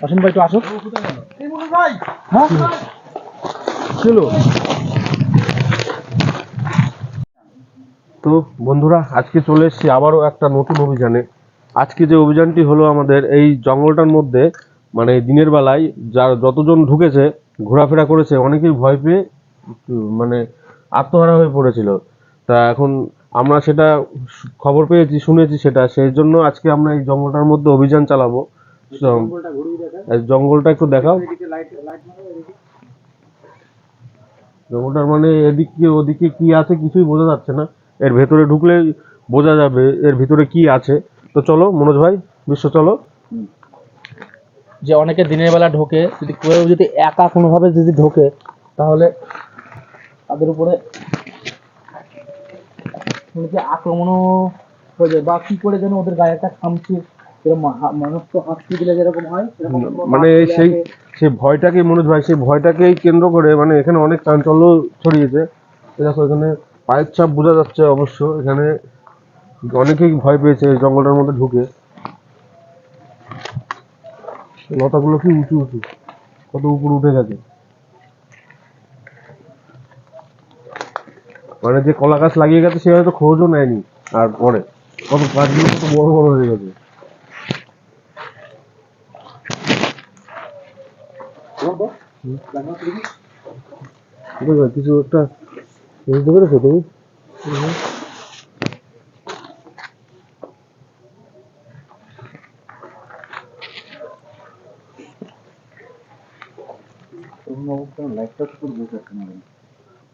অসীম ভাই একটু আসো। হ্যাঁ চলো। তো বন্ধুরা, আজকে চলে এসেছি আবারও একটা নতুন অভিযানে। আজকে যে অভিযানটি হলো আমাদের এই জঙ্গলটার মধ্যে, মানে দিনের বেলায় যতজন ঢুকেছে, ঘোরাফেরা করেছে, অনেকেই ভয় পেয়ে মানে আত্মহারা হয়ে পড়েছিল। তা এখন আমরা সেটা খবর পেয়েছি, শুনেছি সেটা, সেই জন্য আজকে আমরা এই জঙ্গলটার মধ্যে অভিযান চালাবো। এই জঙ্গলটা একটু দেখাও। জঙ্গলটার মানে এদিকে ওদিকে কি আছে কিছুই বোঝা যাচ্ছে না। এর ভেতরে ঢুকলে বোঝা যাবে এর ভিতরে কি আছে। তো চলো মনোজ ভাই, বিশ্ব চলো। যে অনেকে দিনের বেলা ঢোকে, যদি কেউ যদি একা কোনোভাবে যদি ঢোকে তাহলে তাদের উপরে যে আক্রমণও হয়ে যায়, বা কি করে যেন ওদের গায়ে একটা খামচি, মানুষ তো হাঁচি দিলে যেরকম হয় সেরকম মানে সেই ভয়টাকে মনোজ ভাই, সেই ভয়টাকেই কেন্দ্র করে মানে এখানে অনেক চাঞ্চল্য ছড়িয়েছে। এই দেখো এখানে পায়ের ছাপ বোঝা যাচ্ছে অবশ্য। এখানে অনেকেই ভয় পেয়েছে এই জঙ্গলটার মধ্যে ঢুকে। লতাগুলো কি উঁচু উঁচু, কত উপরে উঠে গেছে। মানে যে কলা গাছ লাগিয়ে গেছে সে হয়তো খোঁজও নেয়নি। আর পরে কত গাছগুলো কত বড় বড় হয়ে গেছে। কিছু একটা বুঝতে পেরেছো তুমি?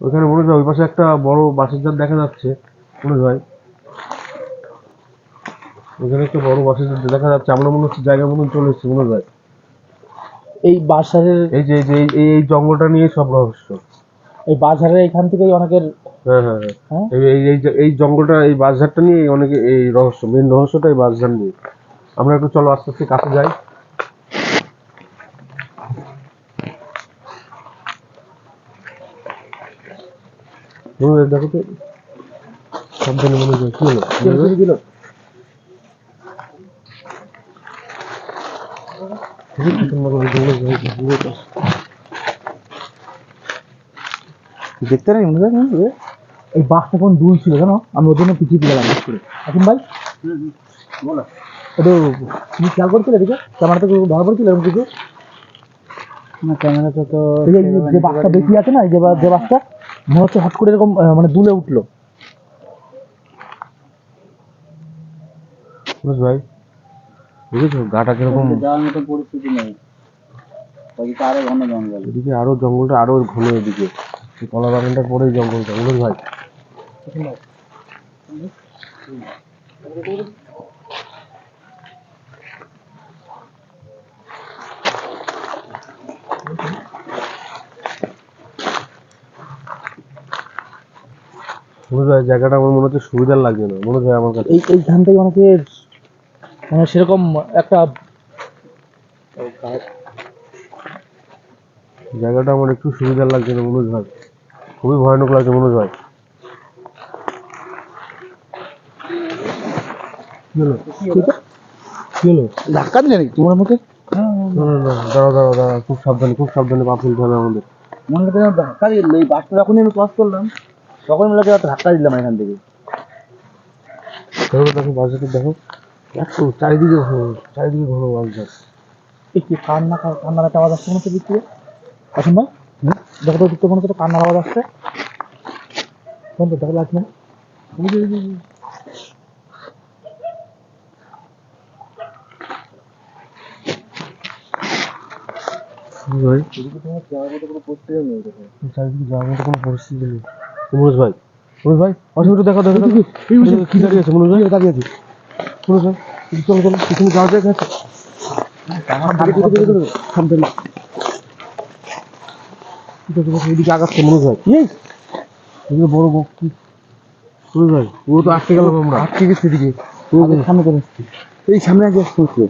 ওইখানে মনে হয় ওই পাশে একটা বড় বাঁশের ঝাড় দেখা যাচ্ছে মনে হয়। ওইখানে একটা বড় বাঁশের ঝাড় দেখা যাচ্ছে। আমরা মনে হচ্ছে জায়গা মতন চলে এসেছি মনে হয়। এই বাঁশঝাড়ের, এই যে এই জঙ্গলটা নিয়ে সব রহস্য। এই বাঁশঝাড়ের এখান থেকেই অনেকের। হ্যাঁ হ্যাঁ হ্যাঁ, এই জঙ্গলটা, এই বাঁশঝাড়টা নিয়ে অনেকে, এই রহস্য, মেন রহস্যটা এই বাঁশঝাড় নিয়ে। আমরা একটু চলো আস্তে আস্তে কাছে যাই। দেখো তো সাবধানে মনে হয়। কি হলো? দেখতে নেই মনে হয়। এই বাসটা কোন দুল ছিল জানো, আমি ওর জন্য পিছিয়ে দিলাম করে। আসুন ভাই, একটু তুমি খেয়াল করছিলে এদিকে, ক্যামেরাতে ধরা পড়ছিল এরকম কিছু না? ক্যামেরাতে তো যে বাসটা বেশি আছে না, এই যে বাসটা মনে হচ্ছে হট করে এরকম মানে দুলে উঠলো। ভাই বুঝেছো গাটা কিরকম? যাওয়ার মতো পরিস্থিতি নেই, ওইদিকে আরো ঘন জঙ্গল, এদিকে আরো জঙ্গলটা আরো ঘন। এদিকে কলা বাগানটার পরেই জঙ্গলটা মনোজ ভাই। মনোজ ভাই জায়গাটা আমার মনে হচ্ছে সুবিধার লাগছে না মনোজ ভাই আমার কাছে। এইখান থেকে অনেকে মানে সেরকম একটা জায়গাটা আমার একটু সুবিধার লাগছে না মনোজ ভাই, খুবই ভয়ানক লাগছে মনোজ ভাই। কি হলো? ধাক্কা দিলে নাকি তোমার মুখে? দাঁড়াও দাঁড়াও দাঁড়াও, খুব সাবধানে, খুব সাবধানে পা ফেলতে হবে আমাদের। মনে হচ্ছে ধাক্কা দিল। এই বাসটা যখনই আমি ক্রস করলাম তখন মনে হচ্ছে ধাক্কা দিলাম এখান থেকে। দেখো দেখো বাসটা দেখো, একটু চারিদিকে ঘন বাস। এই কি কান্নার একটা আওয়াজ আসছে মনে হচ্ছে দিক থেকে। আসুন ভাই, দেখো তো দিক থেকে মনে হচ্ছে কান্নার আওয়াজ আসছে। বন্ধু দেখো লাগছে না? চারিদিকে যাওয়ার মতো কোনো পরিস্থিতি নেই। মনোজ ভাই, মনোজ ভাই অসুবিধা দেখো দেখো দেখো কি দাঁড়িয়ে আছে মনোজ ভাই, দাঁড়িয়ে আছে মনোজ ভাই। চলো চলো পিছনে যাওয়া যায়। সাবধানে এদিকে আগাচ্ছে মনোজ ভাই। এদিকে বড় বক্তি মনোজ ভাই, ও তো আটকে গেলাম আমরা, আটকে গেছে এদিকে। সামনে চলে এসছি, এই সামনে আগে আসতে হচ্ছে।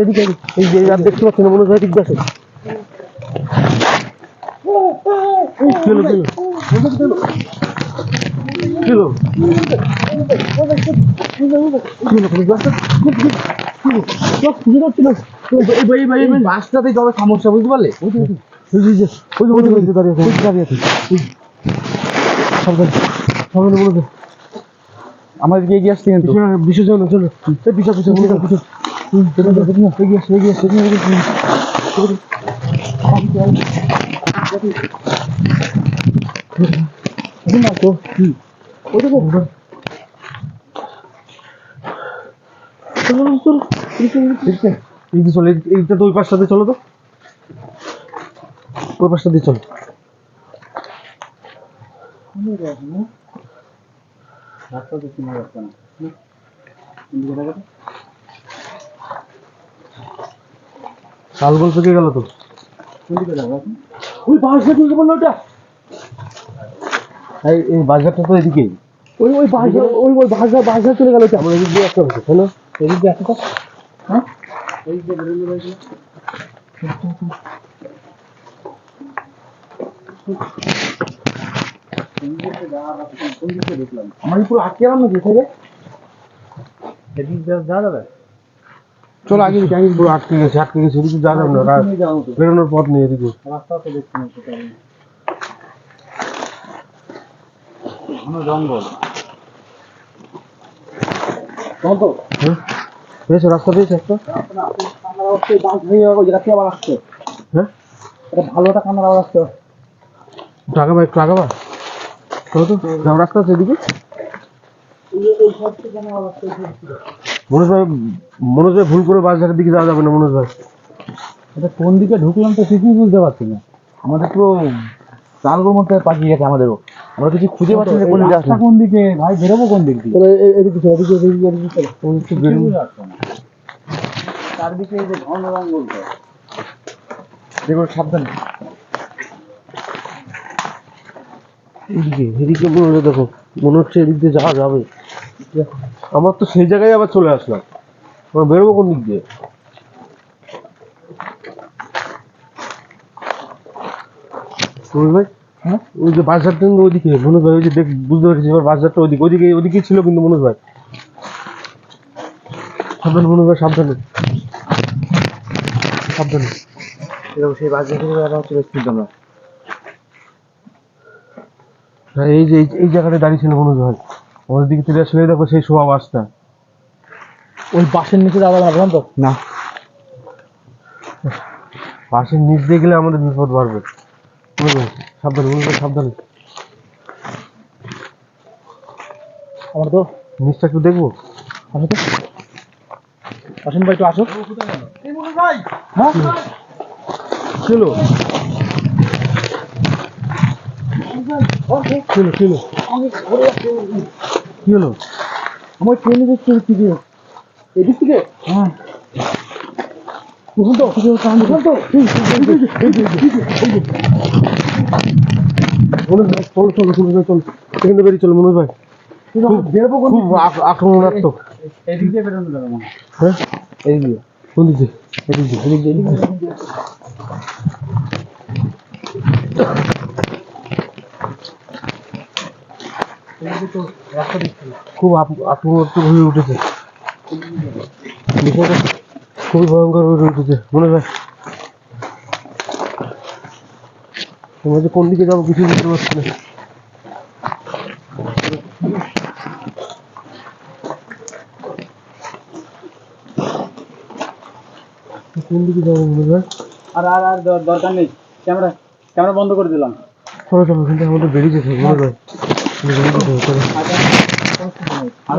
এদিকে এই যে আর দেখতে পাচ্ছেন না মনোজ ভাই, ঠিক আছে? কিলো বাসটাতে যবে সমস্যা, বুঝতে পারলে? আমাদের এগিয়ে আসছে কিন্তু বিশেষ জন্য চলো পিছনে চলো, এইটা তো ওই পাশটাতে চলো, তো ওই পাশটা দিয়ে চলো। শালগোল পেকে গেল তো। ওই বাসটা চলতে পারলো ওটা, এই বাজারটা তো এদিকেই, ওই বাসটা বাসটা চলে গেল ওটা। আমরা এদিক দিয়ে একটা হচ্ছে, তাই না? এদিক দিয়ে আসো তো। হ্যাঁ এই যে বেরোলো হয়েছিল। আমার পুরো আটকে গেলাম নাকি থেকে? এদিক দিয়ে যাওয়া যাবে? চলো আগে পুরো আটকে গেছে এদিকে যা যাবে না, বেরোনোর পথ নেই এদিকে। রাস্তা তো দেখছি না সেটা, ঘন জঙ্গল। তো পেয়েছো রাস্তা, পেয়েছো একটা? হ্যাঁ ভালো একটা কান্নার আওয়াজ আসছে। একটু আগাবা, চলো তো, যাও, রাস্তা আছে এদিকে। মনোজ ভাই ভুল করে বাজারের দিকে যাওয়া যাবে না মনোজ ভাই। এটা কোন দিকে ঢুকলাম তো কিছুই বুঝতে পারছি না। আমাদের পুরো চালগুলোর মধ্যে পাঠিয়ে গেছে আমাদেরও, আমরা কিছু খুঁজে পাচ্ছি না কোন দিকে আসলাম। কোন দিকে ভাই, বেরোবো কোন দিক দিয়ে? চারদিকে এই যে ঘন জঙ্গল, দেখুন সাবধানে। এদিকে মনে হচ্ছে, দেখো মনে হচ্ছে এদিক দিয়ে যাওয়া যাবে। আমার তো সেই জায়গায় আবার চলে আসলাম, আমরা বেরোবো কোন দিক দিয়ে? মনোজ ভাই, হ্যাঁ ওই যে বাজারটা ওইদিকে, মনোজ ভাই ওই যে বুঝতে পারছি এবার বাজারটা ওইদিকে ছিল কিন্তু মনোজ ভাই। সাবধানে মনোজ ভাই, সাবধানে। এরকম সেই বাস দেখে চলে এসেছি আমরা। হ্যাঁ এই যে এই জায়গাটা দাঁড়িয়ে ছিল মনোজ ভাই, আমাদের দিকে তেলে আসলে দেখো সেই শোভা বাসটা। ওই বাসের নিচে যাওয়া যাবে না তো? না, বাসের নিচ দিয়ে গেলে আমাদের বিপদ বাড়বে। মনোজ ভাই সাবধানে, মনোজ ভাই সাবধানে। আমরা তো নিচটা একটু দেখবো। আসো তো, আসেন ভাই, একটু আসো। হ্যাঁ ছিল কি হলো? আমার ট্রেনে দেখতে হচ্ছে কি এদিক থেকে? হ্যাঁ দেখুন তো, মনোজ ভাই চলো সেখানে বেরিয়ে চলো মনোজ ভাই, বেরোবো কোন খুব আক্রমণাত্মক। এদিক দিয়ে বেরোনো যাবে মনে হয়। হ্যাঁ এই দিয়ে কোন দিক দিয়ে? এদিক দিয়ে। খুব আক্রমণাত্মক হয়ে উঠেছে, বিষয়টা খুবই ভয়ঙ্কর হয়ে উঠেছে মনোজ ভাই। তোমরা যে কোন দিকে যাবো কিছু বুঝতে পারছি না। কোন দিকে যাবো মনোজ ভাই? আর দরকার নেই, ক্যামেরা বন্ধ করে দিলাম। চলো কিন্তু আমাদের বেরিয়ে যেতে হবে মনোজ ভাই, বেরিয়ে যেতে হবে, চলো। আর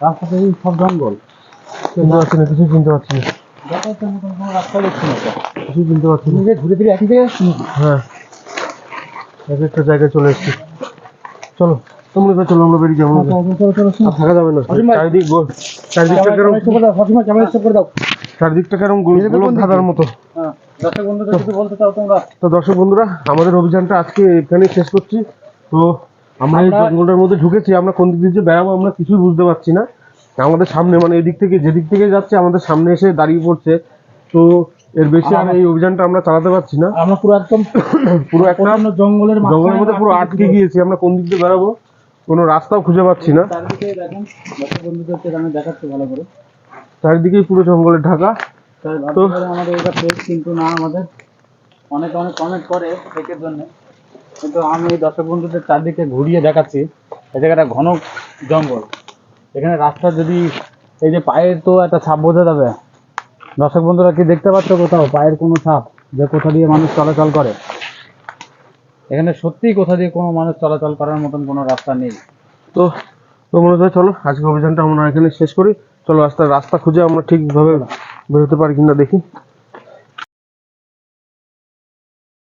রাস্তাতে সব জঙ্গল, কিছু চিনতে পারছি না, রাস্তা দেখছি না তো। কিছু চিনতে পারছি না। ঘুরে ফিরে একই জায়গায় আসছি নাকি? হ্যাঁ এক একটা জায়গায় চলে এসেছি, চলো তোমরা চলো, আমরা বেরিয়ে যাবো। আর থাকা যাবে না, চারিদিকটা কেরম, চারিদিকটা কেরম গোলক ধাঁধার মতো। তো দর্শক বন্ধুরা, আমাদের অভিযানটা আজকে এখানেই শেষ করছি। তো আমরা এই জঙ্গলটার মধ্যে ঢুকেছি, আমরা কোন দিক দিয়ে যে বেড়াবো আমরা কিছুই বুঝতে পারছি না। আমাদের সামনে মানে এদিক থেকে যেদিক থেকে যাচ্ছে আমাদের সামনে এসে দাঁড়িয়ে পড়ছে। তো এর বেশি আর এই অভিযানটা আমরা চালাতে পারছি না। আমরা পুরো একদম পুরো একটা জঙ্গলের জঙ্গলের মধ্যে পুরো আটকে গিয়েছি, আমরা কোন দিক দিয়ে বেরাবো কোনো রাস্তাও খুঁজে পাচ্ছি না। চারিদিকে দেখেন, দর্শক বন্ধুদেরকে আমি দেখাচ্ছি ভালো করে। চারিদিকেই পুরো জঙ্গলের ঢাকা। তো আমাদের এটা ফেক কিন্তু না, আমাদের অনেক অনেক কমেন্ট করে ফেকের জন্য, কিন্তু আমি দর্শক বন্ধুদের চারদিকে ঘুরিয়ে দেখাচ্ছি। এই জায়গাটা ঘন জঙ্গল, এখানে রাস্তা যদি এই যে পায়ের তো একটা ছাপ বোঝা যাবে। দর্শক বন্ধুরা কি দেখতে পাচ্ছ কোথাও পায়ের কোনো ছাপ, যে কোথা দিয়ে মানুষ চলাচল করে? এখানে সত্যিই কোথা দিয়ে কোনো মানুষ চলাচল করার মতন কোনো রাস্তা নেই। তো তো মনে হয় চলো আজকে অভিযানটা আমরা এখানে শেষ করি। চলো রাস্তা খুঁজে আমরা ঠিকভাবে বেরোতে পারি কিনা দেখি।